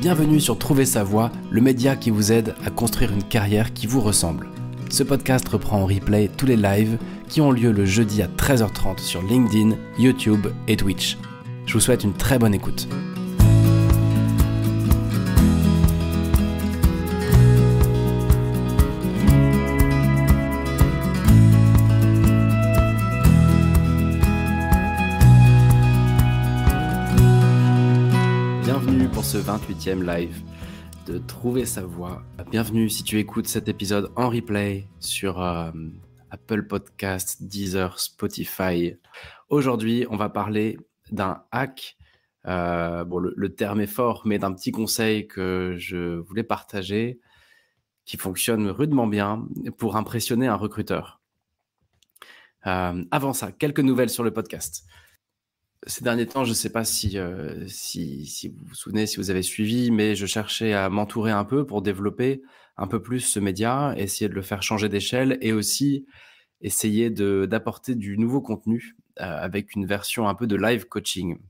Bienvenue sur Trouver sa voie, le média qui vous aide à construire une carrière qui vous ressemble. Ce podcast reprend en replay tous les lives qui ont lieu le jeudi à 13h30 sur LinkedIn, YouTube et Twitch. Je vous souhaite une très bonne écoute. Bienvenue pour ce 28e live de Trouver sa voie. Bienvenue si tu écoutes cet épisode en replay sur Apple Podcasts, Deezer, Spotify. Aujourd'hui, on va parler d'un hack. Le terme est fort, mais d'un petit conseil que je voulais partager qui fonctionne rudement bien pour impressionner un recruteur. Avant ça, quelques nouvelles sur le podcast. Ces derniers temps, je ne sais pas si vous vous souvenez, si vous avez suivi, mais je cherchais à m'entourer un peu pour développer un peu plus ce média, essayer de le faire changer d'échelle et aussi essayer d'apporter du nouveau contenu avec une version un peu de live coaching.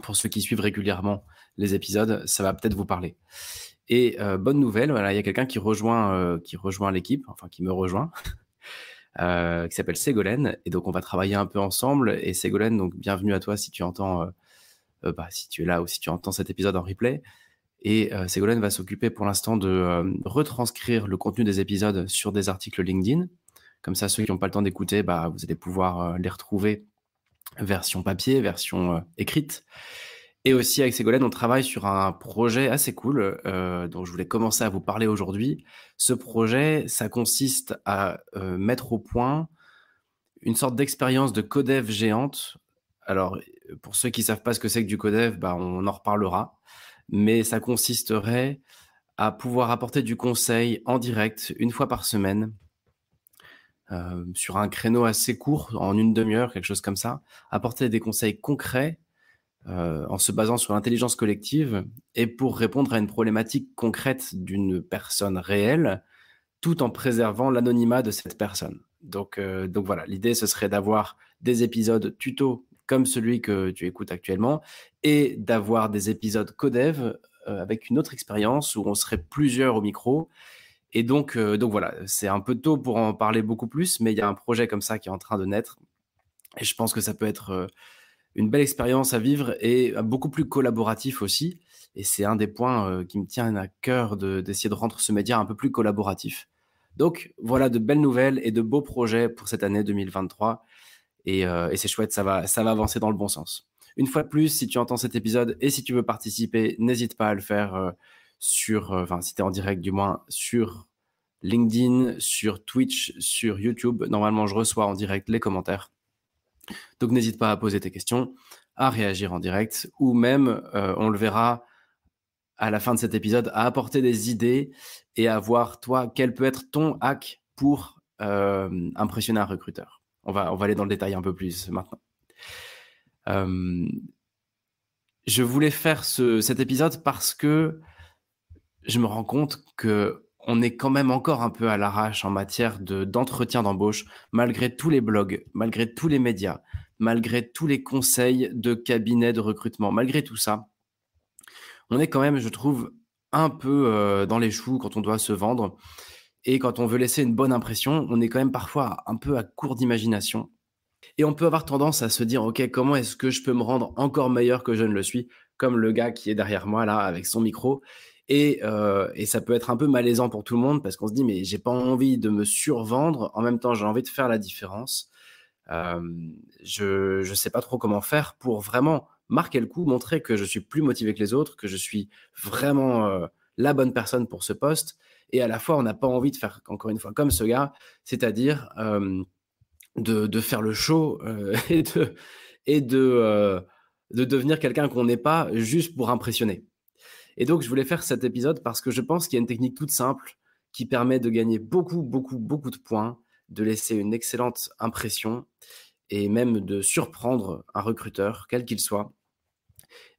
Pour ceux qui suivent régulièrement les épisodes, ça va peut-être vous parler. Et bonne nouvelle, voilà, il y a quelqu'un qui rejoint l'équipe, enfin qui me rejoint. Qui s'appelle Ségolène, et donc on va travailler un peu ensemble. Et Ségolène, donc bienvenue à toi si tu entends, si tu es là ou si tu entends cet épisode en replay. Et Ségolène va s'occuper pour l'instant de retranscrire le contenu des épisodes sur des articles LinkedIn. Comme ça, ceux qui n'ont pas le temps d'écouter, vous allez pouvoir les retrouver version papier, version écrite. Et aussi avec Ségolène, on travaille sur un projet assez cool dont je voulais commencer à vous parler aujourd'hui. Ce projet, ça consiste à mettre au point une sorte d'expérience de codev géante. Alors, pour ceux qui ne savent pas ce que c'est que du codev, on en reparlera. Mais ça consisterait à pouvoir apporter du conseil en direct, une fois par semaine, sur un créneau assez court, en une demi-heure, quelque chose comme ça. Apporter des conseils concrets en se basant sur l'intelligence collective et pour répondre à une problématique concrète d'une personne réelle, tout en préservant l'anonymat de cette personne. Donc voilà, l'idée, ce serait d'avoir des épisodes tuto comme celui que tu écoutes actuellement et d'avoir des épisodes codev avec une autre expérience où on serait plusieurs au micro. Et donc voilà, c'est un peu tôt pour en parler beaucoup plus, mais il y a un projet comme ça qui est en train de naître et je pense que ça peut être une belle expérience à vivre et beaucoup plus collaboratif aussi. Et c'est un des points qui me tient à cœur d'essayer de rendre ce média un peu plus collaboratif. Donc voilà, de belles nouvelles et de beaux projets pour cette année 2023. Et c'est chouette, ça va avancer dans le bon sens. Une fois de plus, si tu entends cet épisode et si tu veux participer, n'hésite pas à le faire si tu es en direct du moins, sur LinkedIn, sur Twitch, sur YouTube. Normalement, je reçois en direct les commentaires. Donc n'hésite pas à poser tes questions, à réagir en direct, ou même, on le verra à la fin de cet épisode, à apporter des idées et à voir, toi, quel peut être ton hack pour impressionner un recruteur. On va aller dans le détail un peu plus maintenant. Je voulais faire cet épisode parce que je me rends compte qu'on est quand même encore un peu à l'arrache en matière d'entretien d'embauche, malgré tous les blogs, malgré tous les médias, malgré tous les conseils de cabinets de recrutement, malgré tout ça, on est quand même, je trouve, un peu dans les choux quand on doit se vendre. Et quand on veut laisser une bonne impression, on est quand même parfois un peu à court d'imagination. Et on peut avoir tendance à se dire, OK, comment est-ce que je peux me rendre encore meilleur que je ne le suis, comme le gars qui est derrière moi, là, avec son micro. Et ça peut être un peu malaisant pour tout le monde parce qu'on se dit, mais j'ai pas envie de me survendre. En même temps, j'ai envie de faire la différence. Je sais pas trop comment faire pour vraiment marquer le coup, montrer que je suis plus motivé que les autres, que je suis vraiment la bonne personne pour ce poste. Et à la fois, on n'a pas envie de faire, encore une fois, comme ce gars, c'est-à-dire de faire le show et de devenir quelqu'un qu'on n'est pas juste pour impressionner. Et donc, je voulais faire cet épisode parce que je pense qu'il y a une technique toute simple qui permet de gagner beaucoup de points, de laisser une excellente impression et même de surprendre un recruteur, quel qu'il soit.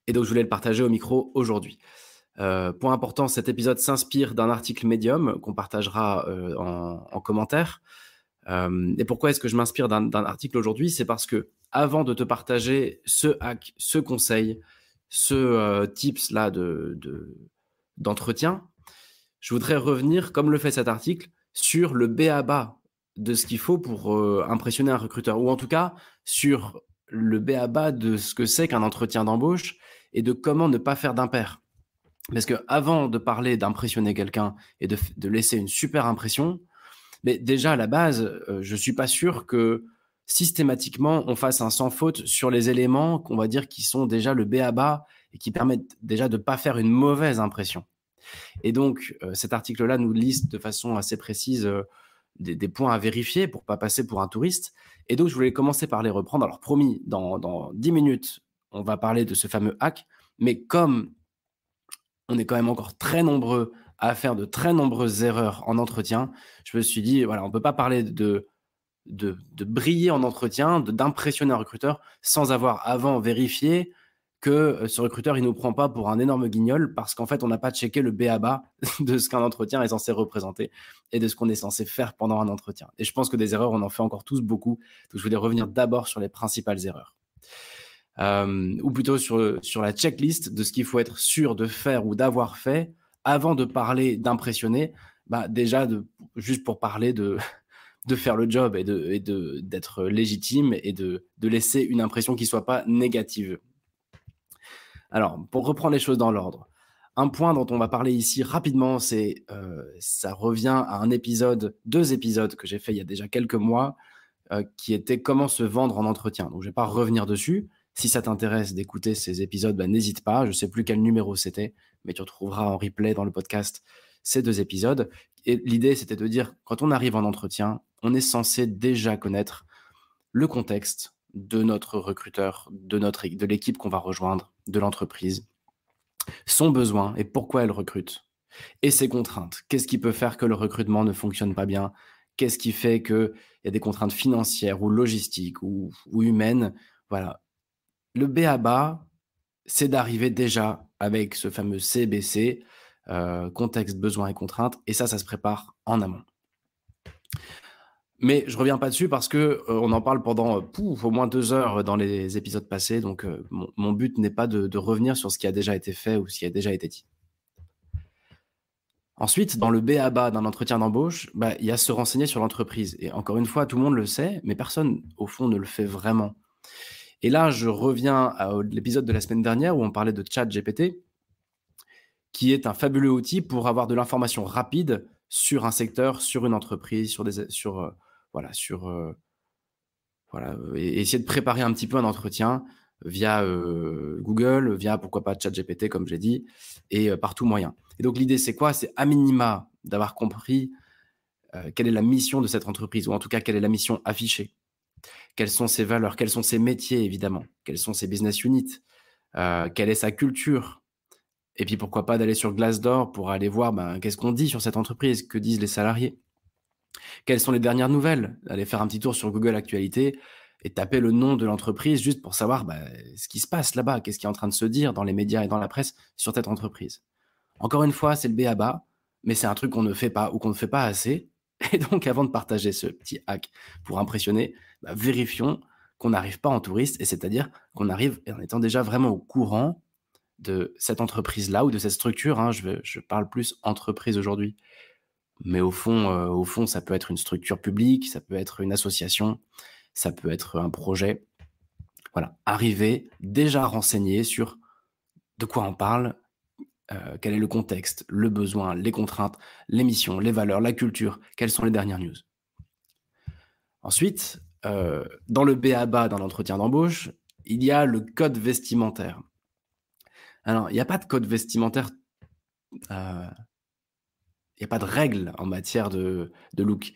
Et donc, je voulais le partager au micro aujourd'hui. Point important, cet épisode s'inspire d'un article Medium qu'on partagera en commentaire. Et pourquoi est-ce que je m'inspire d'un article aujourd'hui? C'est parce que avant de te partager ce hack, ce conseil, ce tips là d'entretien, je voudrais revenir, comme le fait cet article, sur le b.a.-ba de ce qu'il faut pour impressionner un recruteur, ou en tout cas sur le b.a.-ba de ce que c'est qu'un entretien d'embauche et de comment ne pas faire d'impair. Parce que avant de parler d'impressionner quelqu'un et de laisser une super impression, mais déjà à la base, je suis pas sûr que systématiquement on fasse un sans faute sur les éléments qu'on va dire qui sont déjà le b.a.-ba et qui permettent déjà de pas faire une mauvaise impression. Et donc, cet article-là nous liste de façon assez précise des points à vérifier pour pas passer pour un touriste. Et donc, je voulais commencer par les reprendre. Alors, promis, dans 10 minutes, on va parler de ce fameux hack. Mais comme on est quand même encore très nombreux à faire de très nombreuses erreurs en entretien, je me suis dit, voilà, on peut pas parler de briller en entretien, d'impressionner un recruteur sans avoir avant vérifié que ce recruteur, il nous prend pas pour un énorme guignol parce qu'en fait, on n'a pas checké le b.a.-ba de ce qu'un entretien est censé représenter et de ce qu'on est censé faire pendant un entretien. Et je pense que des erreurs, on en fait encore tous beaucoup. Donc, je voulais revenir d'abord sur les principales erreurs. Ou plutôt sur la checklist de ce qu'il faut être sûr de faire ou d'avoir fait avant de parler d'impressionner. Bah, déjà, juste pour parler de faire le job et d'être légitime et de laisser une impression qui soit pas négative. Alors, pour reprendre les choses dans l'ordre, un point dont on va parler ici rapidement, c'est ça revient à deux épisodes que j'ai fait il y a déjà quelques mois, qui étaient comment se vendre en entretien. Donc, je vais pas revenir dessus. Si ça t'intéresse d'écouter ces épisodes, bah, n'hésite pas. Je sais plus quel numéro c'était, mais tu retrouveras en replay dans le podcast ces deux épisodes. Et l'idée, c'était de dire, quand on arrive en entretien, on est censé déjà connaître le contexte de notre recruteur, de l'équipe qu'on va rejoindre, de l'entreprise, son besoin et pourquoi elle recrute, et ses contraintes. Qu'est-ce qui peut faire que le recrutement ne fonctionne pas bien? Qu'est-ce qui fait qu'il y a des contraintes financières ou logistiques ou humaines? Voilà. Le b.a.-ba, c'est d'arriver déjà avec ce fameux CBC, contexte, besoin et contraintes, et ça se prépare en amont. Mais je reviens pas dessus parce que on en parle pendant au moins 2 heures dans les épisodes passés. Donc, mon but n'est pas de revenir sur ce qui a déjà été fait ou ce qui a déjà été dit. Ensuite, dans le b.a.-ba d'un entretien d'embauche, bah, il y a se renseigner sur l'entreprise. Et encore une fois, tout le monde le sait, mais personne, au fond, ne le fait vraiment. Et là, je reviens à l'épisode de la semaine dernière où on parlait de ChatGPT, qui est un fabuleux outil pour avoir de l'information rapide sur un secteur, sur une entreprise, et essayer de préparer un petit peu un entretien via Google, via pourquoi pas ChatGPT comme j'ai dit, et par tout moyen. Et donc l'idée c'est quoi? C'est à minima d'avoir compris quelle est la mission de cette entreprise, ou en tout cas quelle est la mission affichée. Quelles sont ses valeurs, quels sont ses métiers évidemment, quels sont ses business units, quelle est sa culture. Et puis pourquoi pas d'aller sur Glassdoor pour aller voir qu'est-ce qu'on dit sur cette entreprise, que disent les salariés. Quelles sont les dernières nouvelles? Aller faire un petit tour sur Google Actualité et taper le nom de l'entreprise juste pour savoir ce qui se passe là-bas, qu'est-ce qui est en train de se dire dans les médias et dans la presse sur cette entreprise. Encore une fois, c'est le b.a.-ba, mais c'est un truc qu'on ne fait pas ou qu'on ne fait pas assez. Et donc, avant de partager ce petit hack pour impressionner, vérifions qu'on n'arrive pas en touriste, et c'est-à-dire qu'on arrive en étant déjà vraiment au courant de cette entreprise-là ou de cette structure. Hein, je parle plus entreprise aujourd'hui. Mais au fond, ça peut être une structure publique, ça peut être une association, ça peut être un projet. Voilà, arriver déjà renseigné sur de quoi on parle, quel est le contexte, le besoin, les contraintes, les missions, les valeurs, la culture, quelles sont les dernières news. Ensuite, dans le b.a.-ba d'un entretien d'embauche, il y a le code vestimentaire. Alors, il n'y a pas de code vestimentaire, il n'y a pas de règles en matière de look.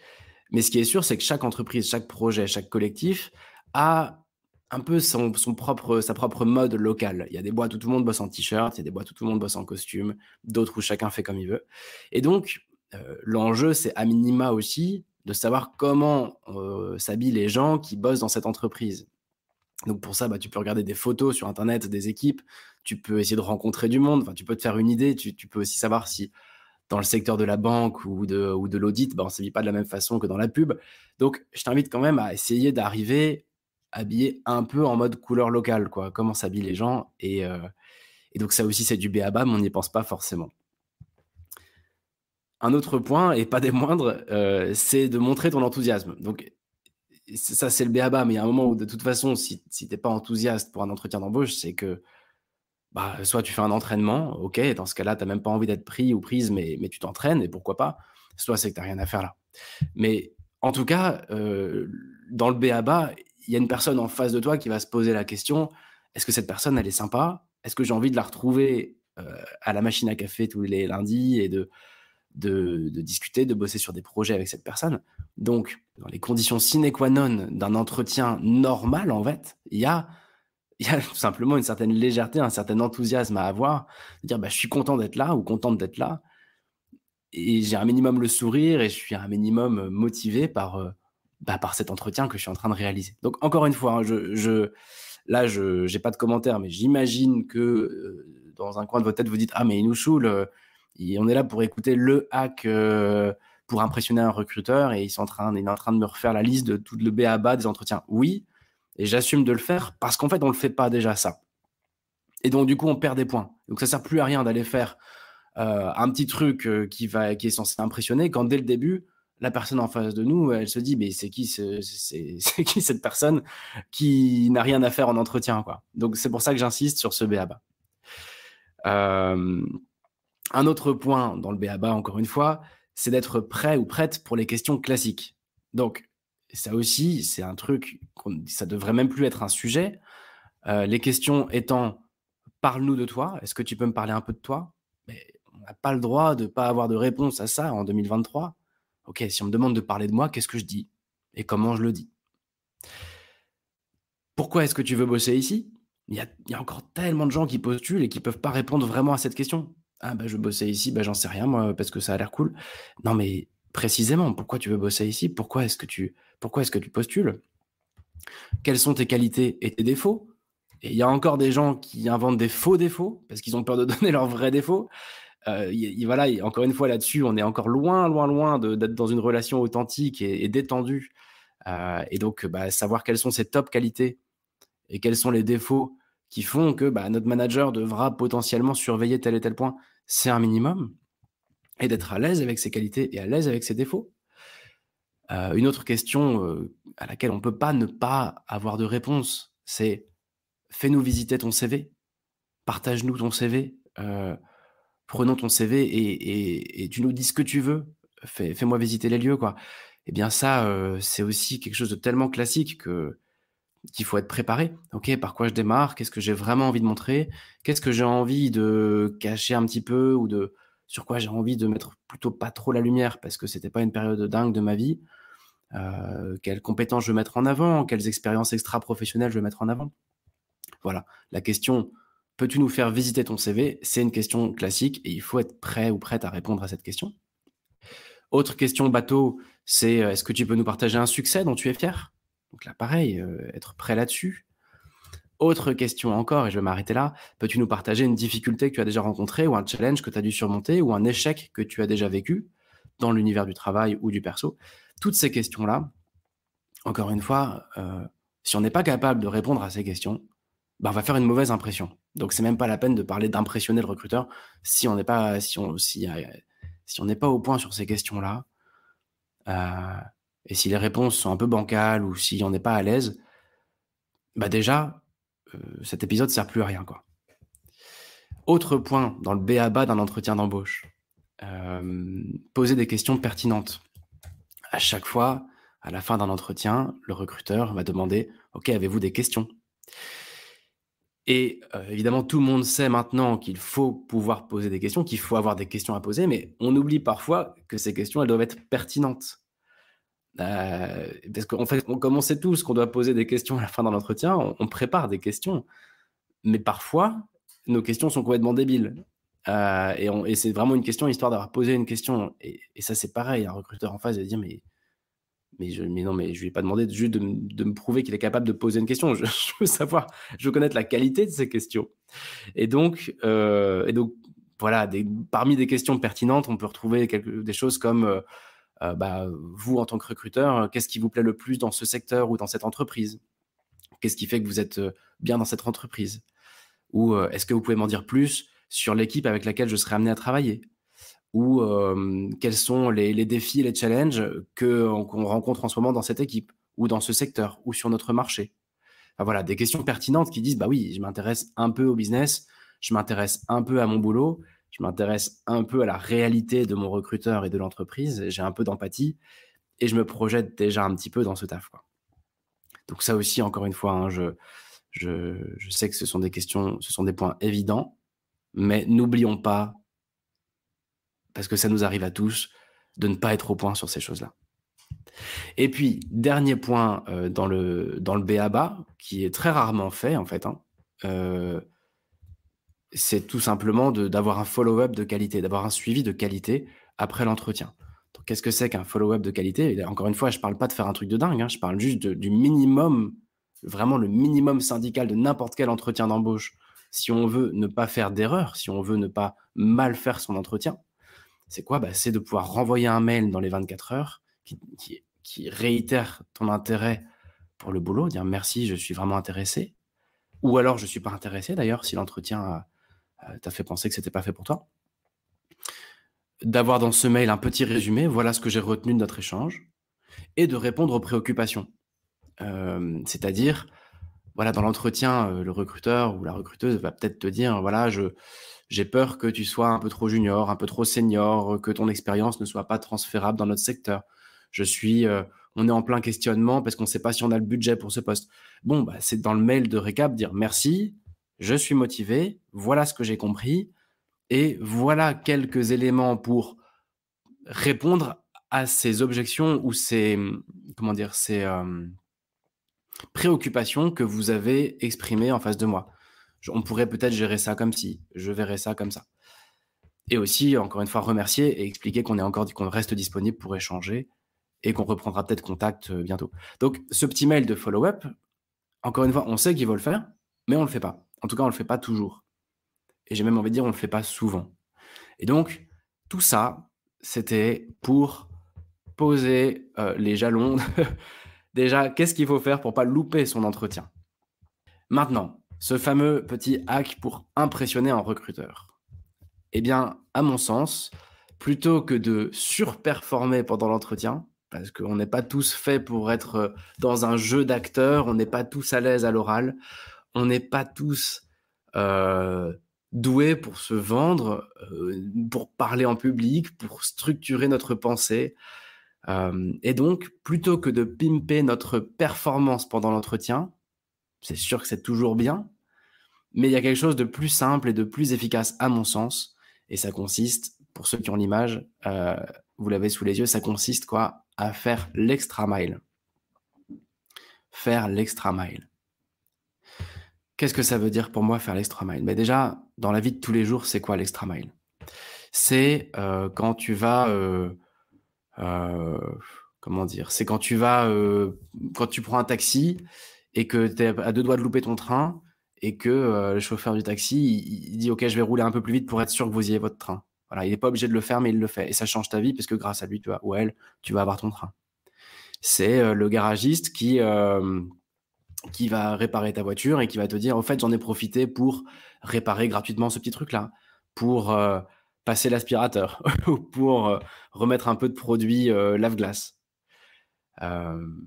Mais ce qui est sûr, c'est que chaque entreprise, chaque projet, chaque collectif a un peu sa propre mode locale. Il y a des boîtes où tout le monde bosse en t-shirt, il y a des boîtes où tout le monde bosse en costume, d'autres où chacun fait comme il veut. Et donc, l'enjeu, c'est à minima aussi de savoir comment s'habillent les gens qui bossent dans cette entreprise. Donc pour ça, tu peux regarder des photos sur Internet des équipes, tu peux essayer de rencontrer du monde, tu peux te faire une idée, tu peux aussi savoir si dans le secteur de la banque ou de l'audit, on ne s'habille pas de la même façon que dans la pub. Donc, je t'invite quand même à essayer d'arriver habillé un peu en mode couleur locale, quoi. Comment s'habillent les gens. Et donc, ça aussi, c'est du b.a.-ba, mais on n'y pense pas forcément. un autre point, et pas des moindres, c'est de montrer ton enthousiasme. Donc ça, c'est le b.a-ba, mais il y a un moment où de toute façon, si tu es pas enthousiaste pour un entretien d'embauche, c'est que, bah, soit tu fais un entraînement, OK, dans ce cas-là, tu as même pas envie d'être pris ou prise, mais tu t'entraînes et pourquoi pas. Soit c'est que tu as rien à faire là. Mais en tout cas, dans le b.a-ba, il y a une personne en face de toi qui va se poser la question: «Est-ce que cette personne, elle est sympa? Est-ce que j'ai envie de la retrouver, à la machine à café tous les lundis et de discuter, de bosser sur des projets avec cette personne?» Donc dans les conditions sine qua non d'un entretien normal, en fait, il y a tout simplement une certaine légèreté, un certain enthousiasme à avoir, de dire: «Bah, je suis content d'être là ou contente d'être là et j'ai un minimum le sourire et je suis un minimum, motivé par, bah, par cet entretien que je suis en train de réaliser». Donc encore une fois, hein, je j'ai pas de commentaires, mais j'imagine que, dans un coin de votre tête, vous dites: «Ah mais il nous saoule, on est là pour écouter le hack, pour impressionner un recruteur et il est en train de me refaire la liste de tout le b.a-ba des entretiens». Oui, et j'assume de le faire parce qu'en fait, on le fait pas déjà ça, et donc du coup, on perd des points. Donc ça sert plus à rien d'aller faire, un petit truc, qui est censé impressionner quand dès le début, la personne en face de nous, elle se dit: «Mais c'est qui c'est qui cette personne qui n'a rien à faire en entretien, quoi?» Donc c'est pour ça que j'insiste sur ce b.a-ba. Hem, un autre point dans le b.a-ba, encore une fois, c'est d'être prêt ou prête pour les questions classiques. Donc ça aussi, c'est un truc ça devrait même plus être un sujet, les questions étant: «Parle-nous de toi, est-ce que tu peux me parler un peu de toi?» Mais on n'a pas le droit de pas avoir de réponse à ça en 2023. OK, si on me demande de parler de moi, qu'est-ce que je dis? Et comment je le dis? Pourquoi est-ce que tu veux bosser ici? Il y a encore tellement de gens qui postulent et qui peuvent pas répondre vraiment à cette question. «Ah bah, je veux bosser ici, bah, j'en sais rien moi, parce que ça a l'air cool». Non mais précisément, pourquoi tu veux bosser ici? Pourquoi est-ce que tu postules? Quelles sont tes qualités et tes défauts? Et il y a encore des gens qui inventent des faux défauts, parce qu'ils ont peur de donner leurs vrais défauts. Voilà, et encore une fois là-dessus, on est encore loin, loin, loin d'être dans une relation authentique et détendue. Et donc, bah, savoir quelles sont ses top qualités et quels sont les défauts qui font que, bah, notre manager devra potentiellement surveiller tel et tel point, c'est un minimum, et d'être à l'aise avec ses qualités et à l'aise avec ses défauts. Une autre question, à laquelle on ne peut pas ne pas avoir de réponse, c'est: «Fais-nous visiter ton CV, partage-nous ton CV, prenons ton CV et tu nous dis ce que tu veux. Fais-moi visiter les lieux, quoi». Et bien ça, c'est aussi quelque chose de tellement classique qu'il faut être préparé. OK, par quoi je démarre? Qu'est-ce que j'ai vraiment envie de montrer? Qu'est-ce que j'ai envie de cacher un petit peu, ou sur quoi j'ai envie de mettre plutôt pas trop la lumière parce que c'était pas une période dingue de ma vie? Quelles compétences je veux mettre en avant? Quelles expériences extra-professionnelles je veux mettre en avant? Voilà, la question: «Peux-tu nous faire visiter ton CV?» c'est une question classique et il faut être prêt ou prête à répondre à cette question. Autre question bateau, c'est, «Est-ce que tu peux nous partager un succès dont tu es fier?» Donc là, pareil, être prêt là-dessus. Autre question encore, et je vais m'arrêter là: «Peux-tu nous partager une difficulté que tu as déjà rencontrée ou un challenge que tu as dû surmonter ou un échec que tu as déjà vécu dans l'univers du travail ou du perso?» Toutes ces questions-là, encore une fois, si on n'est pas capable de répondre à ces questions, bah, on va faire une mauvaise impression. Donc c'est même pas la peine de parler d'impressionner le recruteur si on n'est pas si on n'est pas au point sur ces questions-là, heu et si les réponses sont un peu bancales ou si on n'est pas à l'aise, bah, déjà, cet épisode sert plus à rien, quoi. Autre point dans le b.a-ba d'un entretien d'embauche, poser des questions pertinentes. À chaque fois, à la fin d'un entretien, le recruteur va demander: «OK, avez-vous des questions?» Et évidemment, tout le monde sait maintenant qu'il faut pouvoir poser des questions, qu'il faut avoir des questions à poser, mais on oublie parfois que ces questions, elles doivent être pertinentes. Parce qu'en fait, comme on sait tous qu'on doit poser des questions à la fin d'un entretien, on prépare des questions, mais parfois, nos questions sont complètement débiles. Et c'est vraiment une question histoire d'avoir posé une question, et ça, c'est pareil, un recruteur en face va dire: mais non, mais je lui ai pas demandé juste de me prouver qu'il est capable de poser une question. Je veux savoir, je veux connaître la qualité de ces questions. Et donc voilà, parmi des questions pertinentes, on peut retrouver des choses comme, bah, vous en tant que recruteur, qu'est-ce qui vous plaît le plus dans ce secteur ou dans cette entreprise? Qu'est-ce qui fait que vous êtes, bien dans cette entreprise? Ou, est-ce que vous pouvez m'en dire plus sur l'équipe avec laquelle je serai amené à travailler? ou quels sont les défis, les challenges qu'on rencontre en ce moment dans cette équipe ou dans ce secteur ou sur notre marché. Enfin, voilà, des questions pertinentes qui disent, bah oui, je m'intéresse un peu au business, je m'intéresse un peu à mon boulot, je m'intéresse un peu à la réalité de mon recruteur et de l'entreprise, j'ai un peu d'empathie et je me projette déjà un petit peu dans ce taf, quoi. Donc ça aussi, encore une fois, hein, je sais que ce sont des questions, ce sont des points évidents, mais n'oublions pas, parce que ça nous arrive à tous, de ne pas être au point sur ces choses-là. Et puis, dernier point dans le b.a.-ba, qui est très rarement fait en fait, hein, c'est tout simplement d'avoir un follow-up de qualité, d'avoir un suivi de qualité après l'entretien. Donc, qu'est-ce que c'est qu'un follow-up de qualité? Et encore une fois, je ne parle pas de faire un truc de dingue, hein, je parle juste du minimum, vraiment le minimum syndical de n'importe quel entretien d'embauche. Si on veut ne pas faire d'erreur, si on veut ne pas mal faire son entretien, c'est quoi? Bah, c'est de pouvoir renvoyer un mail dans les 24 heures qui réitère ton intérêt pour le boulot, dire merci, je suis vraiment intéressé. Ou alors je suis pas intéressé d'ailleurs, si l'entretien t'a fait penser que c'était pas fait pour toi. D'avoir dans ce mail un petit résumé, voilà ce que j'ai retenu de notre échange, et de répondre aux préoccupations. C'est-à-dire, voilà, dans l'entretien, le recruteur ou la recruteuse va peut-être te dire, voilà, j'ai peur que tu sois un peu trop junior, un peu trop senior, que ton expérience ne soit pas transférable dans notre secteur. On est en plein questionnement parce qu'on ne sait pas si on a le budget pour ce poste. Bon, bah, c'est dans le mail de récap dire merci, je suis motivé, voilà ce que j'ai compris et voilà quelques éléments pour répondre à ces objections ou ces, comment dire, ces préoccupations que vous avez exprimées en face de moi. On pourrait peut-être gérer ça comme ci, je verrai ça comme ça. Et aussi, encore une fois, remercier et expliquer qu'on reste disponible pour échanger et qu'on reprendra peut-être contact bientôt. Donc, ce petit mail de follow-up, encore une fois, on sait qu'il faut le faire, mais on ne le fait pas. En tout cas, on ne le fait pas toujours. Et j'ai même envie de dire, on ne le fait pas souvent. Et donc, tout ça, c'était pour poser les jalons. Déjà, qu'est-ce qu'il faut faire pour pas louper son entretien? Maintenant, ce fameux petit hack pour impressionner un recruteur. Eh bien, à mon sens, plutôt que de surperformer pendant l'entretien, parce qu'on n'est pas tous faits pour être dans un jeu d'acteurs, on n'est pas tous à l'aise à l'oral, on n'est pas tous doués pour se vendre, pour parler en public, pour structurer notre pensée. Et donc, plutôt que de pimper notre performance pendant l'entretien, c'est sûr que c'est toujours bien, mais il y a quelque chose de plus simple et de plus efficace à mon sens, et ça consiste, pour ceux qui ont l'image, vous l'avez sous les yeux, ça consiste quoi? À faire l'extra mile. Faire l'extra mile. Qu'est-ce que ça veut dire pour moi faire l'extra mile? Mais déjà, dans la vie de tous les jours, c'est quoi l'extra mile? C'est quand tu vas, comment dire? C'est quand tu vas, quand tu prends un taxi et que tu es à 2 doigts de louper ton train et que, le chauffeur du taxi, il dit: «OK, je vais rouler un peu plus vite pour être sûr que vous ayez votre train». Voilà, il est pas obligé de le faire, mais il le fait et ça change ta vie parce que grâce à lui, tu vas ou elle, tu vas avoir ton train. C'est, le garagiste qui va réparer ta voiture et qui va te dire: «Au fait, j'en ai profité pour réparer gratuitement ce petit truc-là, pour, passer l'aspirateur ou pour, remettre un peu de produit, lave-glace». Hem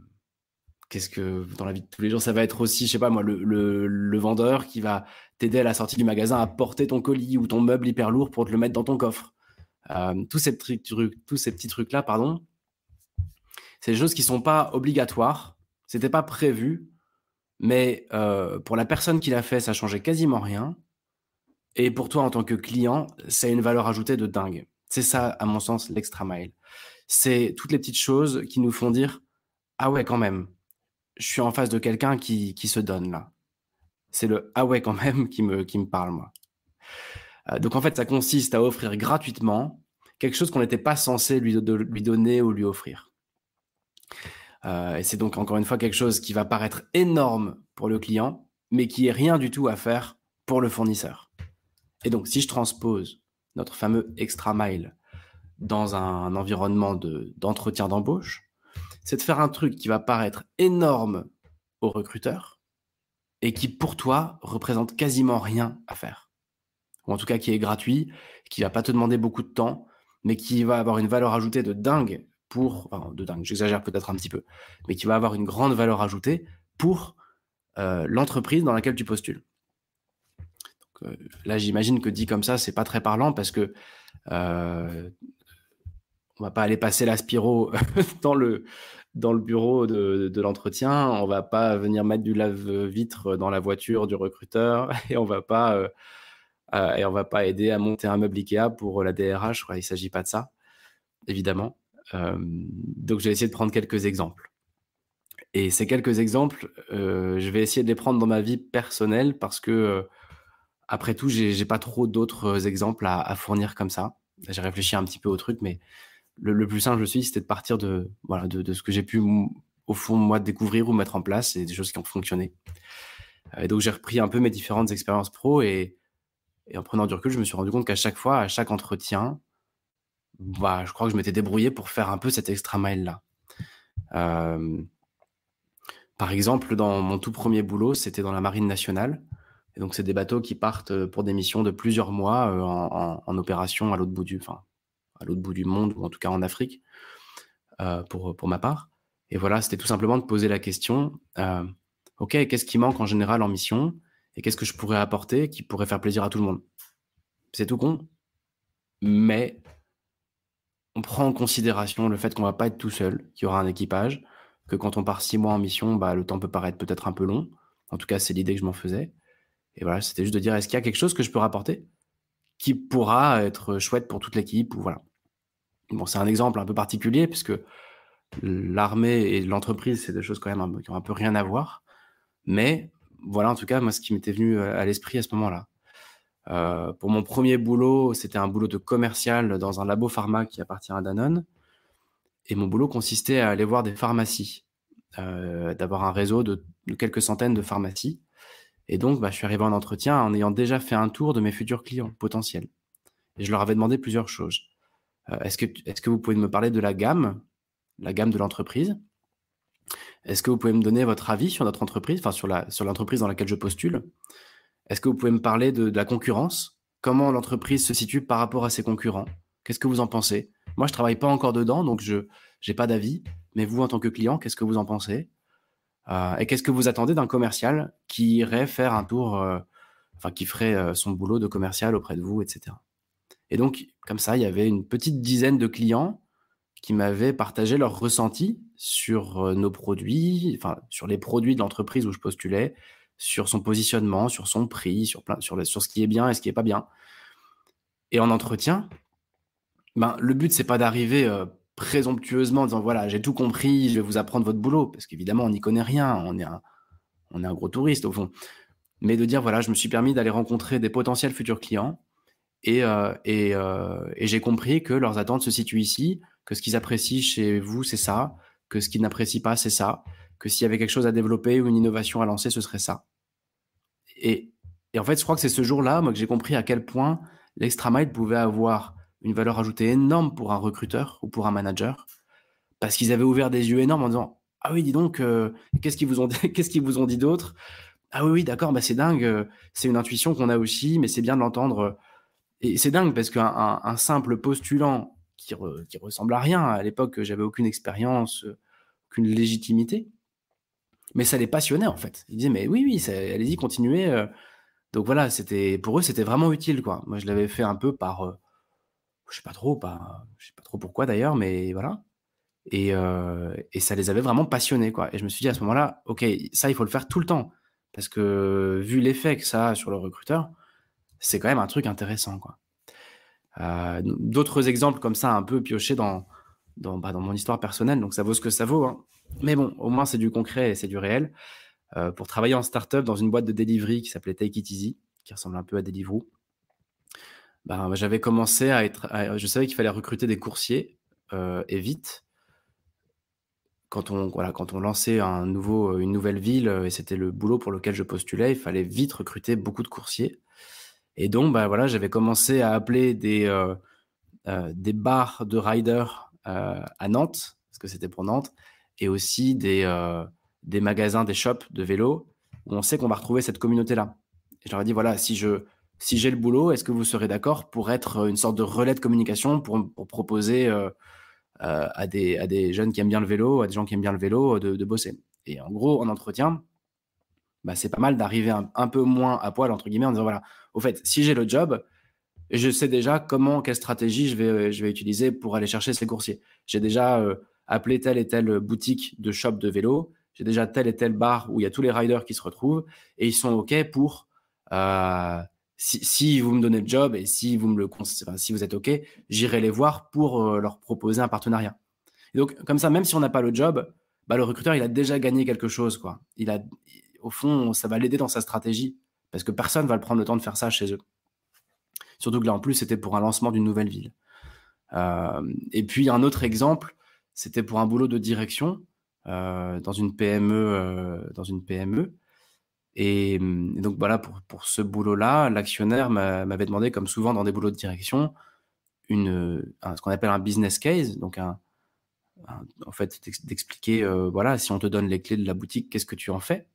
Qu'est-ce que dans la vie de tous les jours, ça va être aussi, je sais pas moi, le vendeur qui va t'aider à la sortie du magasin à porter ton colis ou ton meuble hyper lourd pour te le mettre dans ton coffre. Tous ces petits trucs-là, pardon, c'est des choses qui sont pas obligatoires. C'était pas prévu, mais pour la personne qui l'a fait, ça changeait quasiment rien et pour toi, en tant que client, ça a une valeur ajoutée de dingue. C'est ça, à mon sens, l'extra mile. C'est toutes les petites choses qui nous font dire: «Ah ouais, quand même, je suis en face de quelqu'un qui se donne là». C'est le «ah ouais quand même» qui me parle moi. Donc en fait, ça consiste à offrir gratuitement quelque chose qu'on n'était pas censé lui donner ou lui offrir. Et c'est donc encore une fois quelque chose qui va paraître énorme pour le client, mais qui est rien du tout à faire pour le fournisseur. Et donc si je transpose notre fameux extra mile dans un environnement d'entretien d'embauche, c'est de faire un truc qui va paraître énorme au recruteur et qui pour toi représente quasiment rien à faire. Ou en tout cas qui est gratuit, qui va pas te demander beaucoup de temps mais qui va avoir une valeur ajoutée de dingue enfin, de dingue, j'exagère peut-être un petit peu, mais qui va avoir une grande valeur ajoutée pour l'entreprise dans laquelle tu postules. Donc, là, j'imagine que dit comme ça, c'est pas très parlant parce que on va pas aller passer l'aspiro dans le bureau de l'entretien, on va pas venir mettre du lave-vitre dans la voiture du recruteur et on va pas aider à monter un meuble IKEA pour la DRH, quoi. Il s'agit pas de ça, évidemment. Donc je vais essayer de prendre quelques exemples. Et ces quelques exemples, je vais essayer de les prendre dans ma vie personnelle parce que, après tout, j'ai pas trop d'autres exemples à fournir comme ça. J'ai réfléchi un petit peu au truc, mais le plus simple, je me suis dit, c'était de partir de voilà, de ce que j'ai pu au fond, moi, découvrir ou mettre en place et des choses qui ont fonctionné. Et donc j'ai repris un peu mes différentes expériences pro et en prenant du recul, je me suis rendu compte qu'à chaque fois, à chaque entretien, bah, je crois que je m'étais débrouillé pour faire un peu cet extra mile là. Hem, Par exemple, dans mon tout premier boulot, c'était dans la marine nationale et donc c'est des bateaux qui partent, pour des missions de plusieurs mois, en opération à l'autre bout à l'autre bout du monde ou en tout cas en Afrique, pour ma part. Et voilà, c'était tout simplement de poser la question, «OK, qu'est-ce qui manque en général en mission et qu'est-ce que je pourrais apporter qui pourrait faire plaisir à tout le monde?» C'est tout con, mais on prend en considération le fait qu'on va pas être tout seul, qu'il y aura un équipage, que quand on part 6 mois en mission, bah, le temps peut paraître peut-être un peu long. En tout cas, c'est l'idée que je m'en faisais et voilà, c'était juste de dire: «Est-ce qu'il y a quelque chose que je peux rapporter qui pourra être chouette pour toute l'équipe?» ou voilà. Bon, c'est un exemple un peu particulier puisque l'armée et l'entreprise, c'est des choses quand même qui ont un peu rien à voir. Mais voilà, en tout cas, moi, ce qui m'était venu, à l'esprit à ce moment-là. Pour mon premier boulot, c'était un boulot de commercial dans un labo pharma qui appartient à Danone et mon boulot consistait à aller voir des pharmacies, d'avoir un réseau de quelques centaines de pharmacies et donc bah, je suis arrivé en entretien en ayant déjà fait un tour de mes futurs clients potentiels et je leur avais demandé plusieurs choses. Est-ce que vous pouvez me parler de la gamme de l'entreprise? Est-ce que vous pouvez me donner votre avis sur notre entreprise, enfin sur l'entreprise dans laquelle je postule? Est-ce que vous pouvez me parler de la concurrence? Comment l'entreprise se situe par rapport à ses concurrents? Qu'est-ce que vous en pensez? Moi, je travaille pas encore dedans, donc je j'ai pas d'avis, mais vous, en tant que client, qu'est-ce que vous en pensez? Et qu'est-ce que vous attendez d'un commercial qui irait faire un tour, enfin qui ferait, son boulot de commercial auprès de vous et cetera? Et donc comme ça, il y avait une petite dizaine de clients qui m'avaient partagé leurs ressentis sur, nos produits, enfin sur les produits de l'entreprise où je postulais, sur son positionnement, sur son prix, sur ce qui est bien et ce qui est pas bien. Et en entretien, ben, le but c'est pas d'arriver, présomptueusement en disant: «Voilà, j'ai tout compris, je vais vous apprendre votre boulot», parce qu'évidemment on n'y connaît rien, on est un gros touriste au fond. Mais de dire: «Voilà, je me suis permis d'aller rencontrer des potentiels futurs clients et j'ai compris que leurs attentes se situent ici, que ce qu'ils apprécient chez vous, c'est ça, que ce qu'ils n'apprécient pas, c'est ça, que s'il y avait quelque chose à développer ou une innovation à lancer, ce serait ça». Et en fait, je crois que c'est ce jour-là, moi, que j'ai compris à quel point l'extra mile pouvait avoir une valeur ajoutée énorme pour un recruteur ou pour un manager. Parce qu'ils avaient ouvert des yeux énormes en disant: «Ah oui, dis donc, qu'est-ce qu'ils vous ont dit qu'est-ce qu'ils vous ont dit d'autre? Ah oui, oui, d'accord, bah, c'est dingue, c'est une intuition qu'on a aussi, mais c'est bien de l'entendre». Et c'est dingue parce qu'un simple postulant qui ressemble à rien, à l'époque, j'avais aucune expérience, aucune légitimité, mais ça les passionnait, en fait. Ils disaient: «Mais oui, oui, c'est allez-y, continuez», donc voilà, c'était pour eux, c'était vraiment utile, quoi. Moi, je l'avais fait un peu par, je sais pas trop pourquoi d'ailleurs, mais voilà et ça les avait vraiment passionnés, quoi et je me suis dit à ce moment-là: «OK, ça, il faut le faire tout le temps» parce que vu l'effet que ça a sur le recruteur, c'est quand même un truc intéressant, quoi. D'autres exemples comme ça un peu piochés dans mon histoire personnelle, donc ça vaut ce que ça vaut, hein. Mais bon, au moins c'est du concret et c'est du réel. Pour travailler en start-up dans une boîte de delivery qui s'appelait Take It Easy, qui ressemble un peu à Deliveroo, ben, j'avais commencé je savais qu'il fallait recruter des coursiers, et vite. Quand on lançait une nouvelle ville, et c'était le boulot pour lequel je postulais, il fallait vite recruter beaucoup de coursiers et donc bah, voilà, j'avais commencé à appeler des bars de riders, à Nantes, parce que c'était pour Nantes et aussi des magasins, des shops de vélos où on sait qu'on va retrouver cette communauté-là et je leur ai dit: «Voilà, si je si j'ai le boulot, est-ce que vous serez d'accord pour être une sorte de relais de communication pour proposer à des jeunes qui aiment bien le vélo, à des gens qui aiment bien le vélo, de bosser. Et en gros, en entretien, bah, c'est pas mal d'arriver un peu moins à poil, entre guillemets, en disant voilà, au fait, si j'ai le job, je sais déjà quelle stratégie je vais utiliser pour aller chercher ces coursiers. J'ai déjà appelé telle et telle boutique de shop de vélo. J'ai déjà tel et tel bar où il y a tous les riders qui se retrouvent et ils sont OK pour, euh, si vous me donnez le job et si vous, enfin, si vous êtes OK, j'irai les voir pour leur proposer un partenariat. Et donc, comme ça, même si on n'a pas le job, bah, le recruteur, il a déjà gagné quelque chose, quoi. Au fond, ça va l'aider dans sa stratégie parce que personne va le prendre le temps de faire ça chez eux. Surtout que là, en plus, c'était pour un lancement d'une nouvelle ville. Et puis, un autre exemple, c'était pour un boulot de direction dans une PME. Et donc, voilà, pour ce boulot-là, l'actionnaire m'avait demandé, comme souvent dans des boulots de direction, ce qu'on appelle un business case, donc en fait, d'expliquer, voilà, si on te donne les clés de la boutique, qu'est-ce que tu en fais?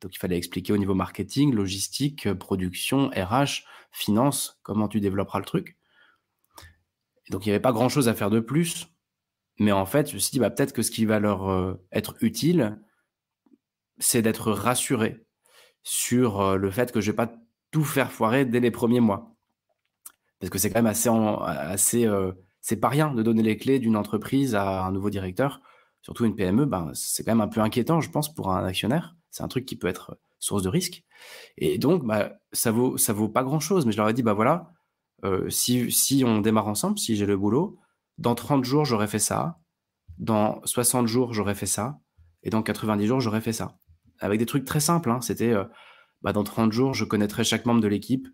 Donc, il fallait expliquer au niveau marketing, logistique, production, RH, finance, comment tu développeras le truc. Et donc, il n'y avait pas grand-chose à faire de plus. Mais en fait, je me suis dit, bah, peut-être que ce qui va leur être utile, c'est d'être rassuré sur le fait que je vais pas tout faire foirer dès les premiers mois. Parce que c'est quand même c'est pas rien de donner les clés d'une entreprise à un nouveau directeur, surtout une PME, ben, c'est quand même un peu inquiétant, je pense, pour un actionnaire. C'est un truc qui peut être source de risque. Et donc, bah, ça vaut pas grand-chose. Mais je leur ai dit, bah voilà, si on démarre ensemble, si j'ai le boulot, dans 30 jours, j'aurais fait ça. Dans 60 jours, j'aurais fait ça. Et dans 90 jours, j'aurais fait ça. Avec des trucs très simples, hein. C'était, bah, dans 30 jours, je connaîtrais chaque membre de l'équipe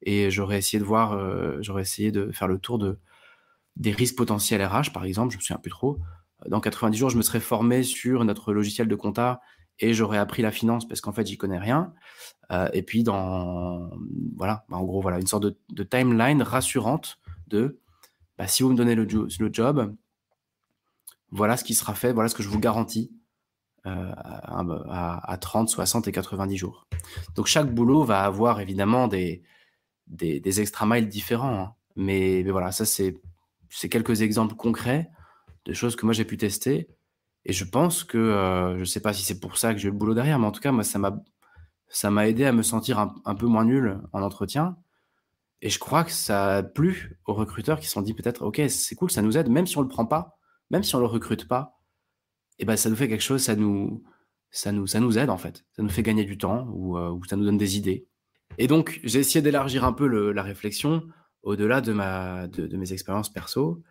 et j'aurais essayé de faire le tour des risques potentiels RH, par exemple, je me souviens plus trop. Dans 90 jours, je me serais formé sur notre logiciel de compta et j'aurais appris la finance parce qu'en fait, j'y connais rien. Et puis voilà, bah, en gros, voilà, une sorte de timeline rassurante de, bah, si vous me donnez le job, voilà ce qui sera fait, voilà ce que je vous garantis à 30, 60 et 90 jours. Donc chaque boulot va avoir évidemment des extra miles différents, hein. Mais voilà, ça c'est quelques exemples concrets de choses que moi j'ai pu tester. Et je pense que, je sais pas si c'est pour ça que j'ai eu le boulot derrière, mais en tout cas, moi, ça m'a aidé à me sentir un peu moins nul en entretien. Et je crois que ça a plu aux recruteurs qui se sont dit peut-être, OK, c'est cool, ça nous aide, même si on le prend pas, même si on le recrute pas, et ben ça nous fait quelque chose, ça nous aide en fait. Ça nous fait gagner du temps ou ça nous donne des idées. Et donc, j'ai essayé d'élargir un peu la réflexion au-delà de mes expériences perso.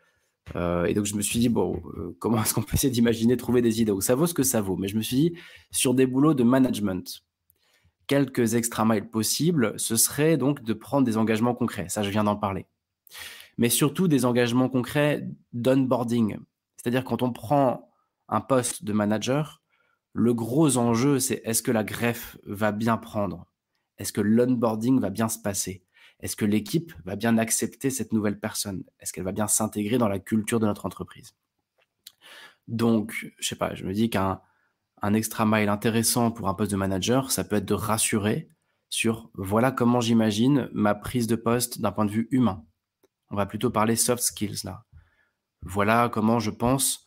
Et donc, je me suis dit, bon, comment est-ce qu'on peut essayer d'imaginer trouver des idées où ça vaut ce que ça vaut? Mais je me suis dit, sur des boulots de management, quelques extra miles possibles, ce serait donc de prendre des engagements concrets. Ça, je viens d'en parler. Mais surtout des engagements concrets d'onboarding. C'est-à-dire quand on prend un poste de manager, le gros enjeu, c'est est-ce que la greffe va bien prendre? Est-ce que l'onboarding va bien se passer? Est-ce que l'équipe va bien accepter cette nouvelle personne? Est-ce qu'elle va bien s'intégrer dans la culture de notre entreprise? Donc, je sais pas, je me dis qu'un extra mile intéressant pour un poste de manager, ça peut être de rassurer sur voilà comment j'imagine ma prise de poste d'un point de vue humain. On va plutôt parler soft skills là. Voilà comment je pense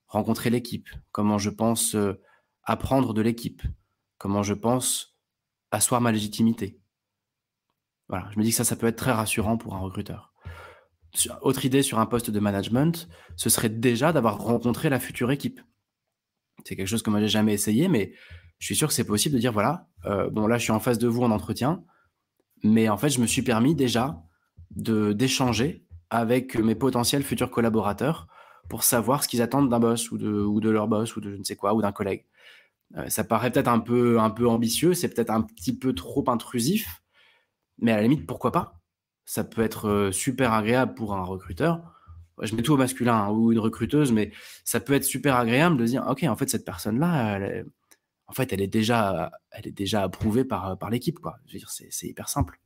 rencontrer l'équipe, comment je pense apprendre de l'équipe, comment je pense asseoir ma légitimité. Voilà, je me dis que ça peut être très rassurant pour un recruteur. Autre idée sur un poste de management, ce serait déjà d'avoir rencontré la future équipe. C'est quelque chose que moi j'ai jamais essayé, mais je suis sûr que c'est possible de dire voilà, bon là je suis en face de vous en entretien, mais en fait je me suis permis déjà d'échanger avec mes potentiels futurs collaborateurs pour savoir ce qu'ils attendent d'un boss ou de leur boss ou de je ne sais quoi ou d'un collègue. Ça paraît peut-être un peu ambitieux, c'est peut-être un petit peu trop intrusif, mais à la limite pourquoi pas? Ça peut être super agréable pour un recruteur. Je mets tout au masculin hein, ou une recruteuse, mais ça peut être super agréable de dire ok en fait cette personne-là, en fait elle est déjà approuvée par l'équipe quoi. Je veux dire c'est hyper simple.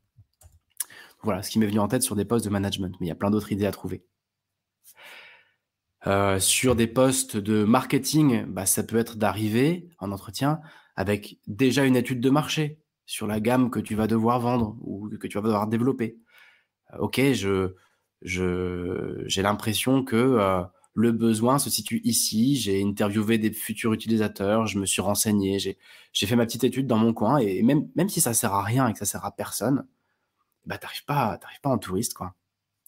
Voilà ce qui m'est venu en tête sur des postes de management, mais il y a plein d'autres idées à trouver. Sur des postes de marketing, bah, ça peut être d'arriver en entretien avec déjà une étude de marché sur la gamme que tu vas devoir vendre ou que tu vas devoir développer. OK, j'ai l'impression que, le besoin se situe ici. J'ai interviewé des futurs utilisateurs, je me suis renseigné, j'ai fait ma petite étude dans mon coin et même si ça sert à rien et que ça sert à personne, bah, tu arrives pas en touriste, quoi.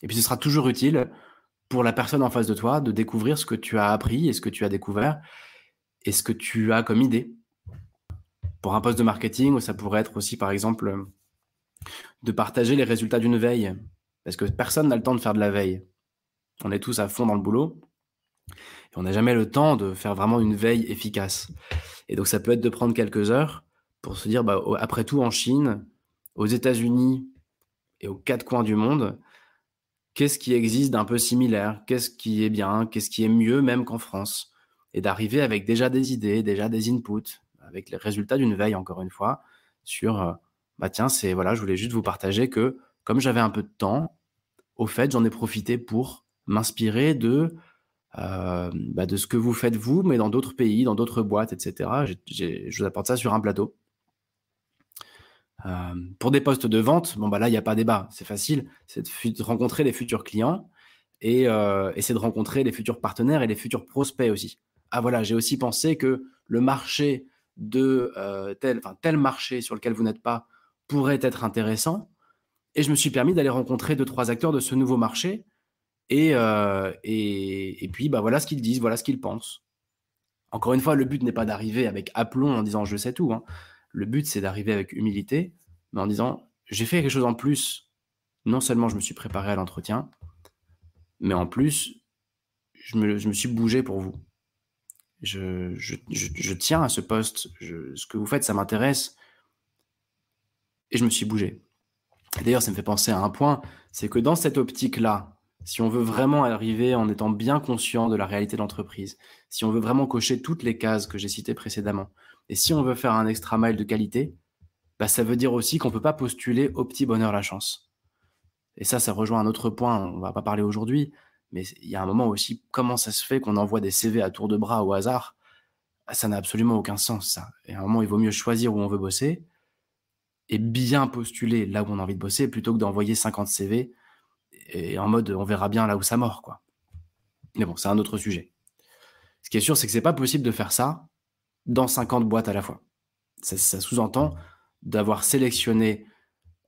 Et puis ce sera toujours utile pour la personne en face de toi de découvrir ce que tu as appris et ce que tu as découvert et ce que tu as comme idée. Pour un poste de marketing, ça pourrait être aussi, par exemple, de partager les résultats d'une veille. Parce que personne n'a le temps de faire de la veille. On est tous à fond dans le boulot et on n'a jamais le temps de faire vraiment une veille efficace. Et donc ça peut être de prendre quelques heures pour se dire, bah, après tout en Chine, aux États-Unis et aux 4 coins du monde, qu'est-ce qui existe d'un peu similaire? Qu'est-ce qui est bien? Qu'est-ce qui est mieux même qu'en France? Et d'arriver avec déjà des idées, déjà des inputs, avec les résultats d'une veille encore une fois, sur, bah, tiens, voilà, je voulais juste vous partager que comme j'avais un peu de temps, au fait, j'en ai profité pour m'inspirer bah, de ce que vous faites vous, mais dans d'autres pays, dans d'autres boîtes et cetera. Je vous apporte ça sur un plateau. Pour des postes de vente, bon, bah, là, il y a pas débat, c'est facile, c'est de rencontrer les futurs clients et c'est de rencontrer les futurs partenaires et les futurs prospects aussi. Ah voilà, j'ai aussi pensé que le marché de, tel marché sur lequel vous n'êtes pas pourrait être intéressant et je me suis permis d'aller rencontrer 2-3 acteurs de ce nouveau marché et puis, bah, voilà ce qu'ils disent, voilà ce qu'ils pensent. Encore une fois, le but n'est pas d'arriver avec aplomb en disant: «Je sais tout», hein. Le but, c'est d'arriver avec humilité, mais en disant: «J'ai fait quelque chose en plus. Non seulement je me suis préparé à l'entretien, mais en plus, je me suis bougé pour vous. Je tiens à ce poste, ce que vous faites, ça m'intéresse et je me suis bougé». Et d'ailleurs, ça me fait penser à un point, c'est que dans cette optique-là, si on veut vraiment arriver en étant bien conscient de la réalité de l'entreprise, si on veut vraiment cocher toutes les cases que j'ai citées précédemment, et si on veut faire un extra mile de qualité, bah, ça veut dire aussi qu'on ne peut pas postuler au petit bonheur la chance. Et ça rejoint un autre point, on ne va pas parler aujourd'hui, mais il y a un moment aussi, comment ça se fait qu'on envoie des CV à tour de bras au hasard? Ah, ça n'a absolument aucun sens, ça. Et à un moment, il vaut mieux choisir où on veut bosser et bien postuler là où on a envie de bosser plutôt que d'envoyer 50 CV et en mode on verra bien là où ça mord, quoi. Mais bon, c'est un autre sujet. Ce qui est sûr, c'est que c'est pas possible de faire ça dans 50 boîtes à la fois. Ça sous-entend d'avoir sélectionné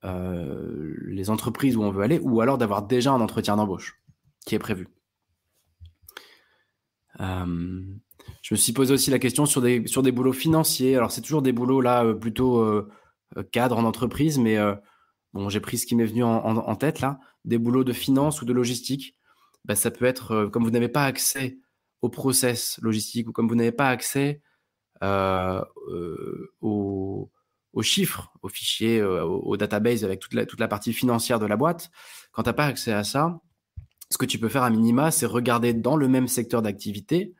les entreprises où on veut aller ou alors d'avoir déjà un entretien d'embauche qui est prévu. Je me suis posé aussi la question sur des boulots financiers. Alors c'est toujours des boulots là plutôt cadres en entreprise, mais bon, j'ai pris ce qui m'est venu en tête là, des boulots de finance ou de logistique. Bah, ça peut être comme vous n'avez pas accès au process logistique ou comme vous n'avez pas accès euh, aux chiffres, aux fichiers, aux databases avec toute la partie financière de la boîte. Quand tu n'as pas accès à ça, ce que tu peux faire à minima, c'est regarder dans le même secteur d'activité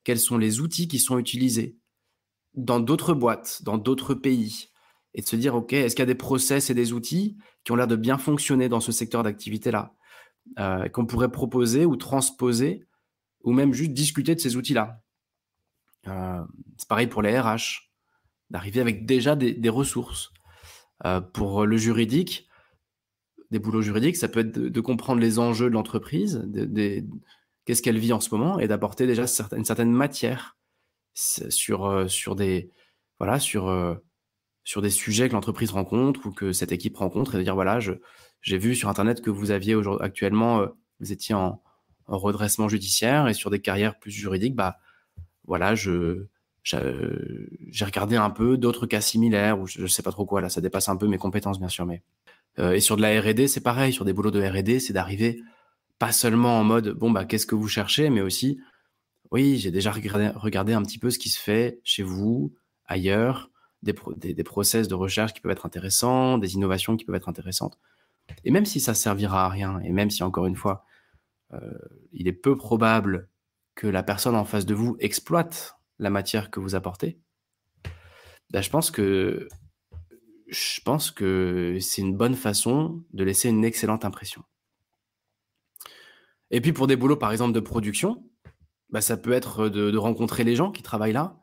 quels sont les outils qui sont utilisés dans d'autres boîtes, dans d'autres pays, et de se dire, OK, est-ce qu'il y a des process et des outils qui ont l'air de bien fonctionner dans ce secteur d'activité-là, qu'on pourrait proposer ou transposer, ou même juste discuter de ces outils-là. C'est pareil pour les RH, d'arriver avec déjà des ressources. Pour le juridique, des boulots juridiques, ça peut être de comprendre les enjeux de l'entreprise, qu'est-ce qu'elle vit en ce moment, et d'apporter déjà une certaine matière sur des voilà sur des sujets que l'entreprise rencontre ou que cette équipe rencontre, et de dire voilà, j'ai vu sur internet que vous aviez actuellement vous étiez en redressement judiciaire et sur des carrières plus juridiques, bah voilà, j'ai regardé un peu d'autres cas similaires ou je sais pas trop quoi, là ça dépasse un peu mes compétences bien sûr, mais et sur de la R&D c'est pareil, sur des boulots de R&D c'est d'arriver pas seulement en mode bon bah qu'est-ce que vous cherchez, mais aussi oui, j'ai déjà regardé un petit peu ce qui se fait chez vous, ailleurs, des process de recherche qui peuvent être intéressants, des innovations qui peuvent être intéressantes. Et même si ça servira à rien, et même si, encore une fois, il est peu probable que la personne en face de vous exploite la matière que vous apportez, bah, je pense que c'est une bonne façon de laisser une excellente impression. Et puis pour des boulots, par exemple, de production, bah, ça peut être de rencontrer les gens qui travaillent là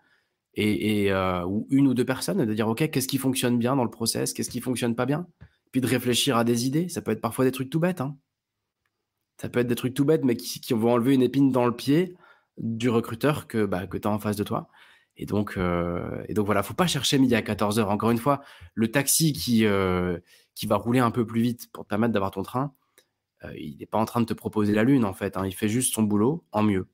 ou une ou deux personnes, de dire: «OK, qu'est-ce qui fonctionne bien dans le process? Qu'est-ce qui fonctionne pas bien?» Puis de réfléchir à des idées. Ça peut être parfois des trucs tout bêtes, hein. Ça peut être des trucs tout bêtes, mais qui vont enlever une épine dans le pied du recruteur que tu as en face de toi. Et donc voilà, faut pas chercher midi à 14 heures. Encore une fois, le taxi qui va rouler un peu plus vite pour te permettre d'avoir ton train, il n'est pas en train de te proposer la lune, en fait, hein. Il fait juste son boulot en mieux.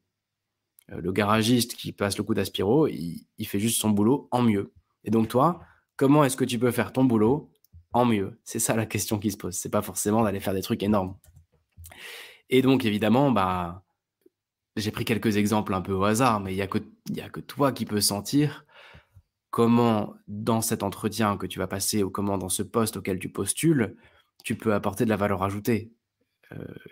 Le garagiste qui passe le coup d'aspiro, il fait juste son boulot en mieux. Et donc toi, comment est-ce que tu peux faire ton boulot en mieux? C'est ça la question qui se pose. C'est pas forcément d'aller faire des trucs énormes. Et donc évidemment, bah, j'ai pris quelques exemples un peu au hasard, mais il y a que toi qui peux sentir comment, dans cet entretien que tu vas passer ou comment dans ce poste auquel tu postules, tu peux apporter de la valeur ajoutée.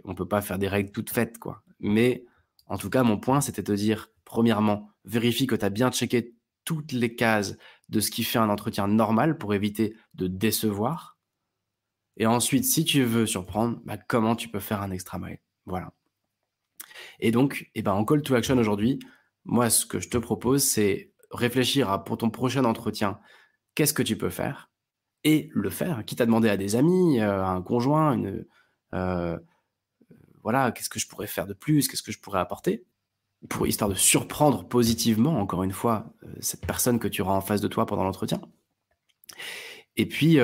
On peut pas faire des règles toutes faites, quoi. Mais en tout cas, mon point, c'était de te dire, premièrement, vérifie que tu as bien checké toutes les cases de ce qui fait un entretien normal pour éviter de décevoir. Et ensuite, si tu veux surprendre, bah, comment tu peux faire un extra mile. Voilà. Et donc, en call to action aujourd'hui, moi, ce que je te propose, c'est réfléchir à, pour ton prochain entretien, qu'est-ce que tu peux faire et le faire. Quitte à demander à des amis, à un conjoint, voilà, qu'est-ce que je pourrais faire de plus? Qu'est-ce que je pourrais apporter? Histoire de surprendre positivement, encore une fois, cette personne que tu auras en face de toi pendant l'entretien. Et puis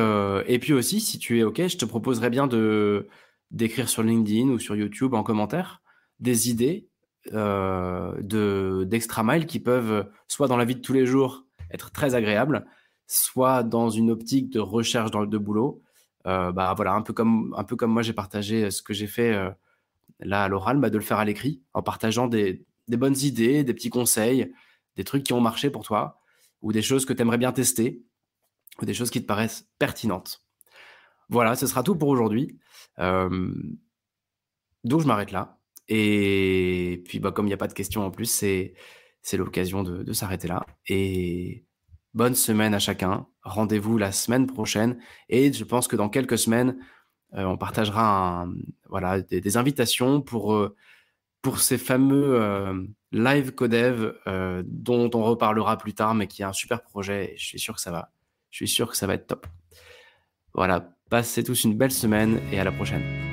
aussi, si tu es OK, je te proposerais bien d'écrire sur LinkedIn ou sur YouTube en commentaire des idées d'extra mile qui peuvent, soit dans la vie de tous les jours, être très agréables, soit dans une optique de recherche de boulot. Bah voilà, un peu comme moi j'ai partagé ce que j'ai fait là à l'oral, bah, de le faire à l'écrit en partageant des bonnes idées, des petits conseils, des trucs qui ont marché pour toi ou des choses que tu aimerais bien tester ou des choses qui te paraissent pertinentes. Voilà, ce sera tout pour aujourd'hui. Hem, donc je m'arrête là et puis, bah, comme il y a pas de questions en plus, c'est l'occasion de s'arrêter là et bonne semaine à chacun. Rendez-vous la semaine prochaine et je pense que dans quelques semaines, on partagera voilà, des invitations pour ces fameux, live codev, dont on reparlera plus tard, mais qui est un super projet et je suis sûr que ça va être top. Voilà, passez tous une belle semaine et à la prochaine.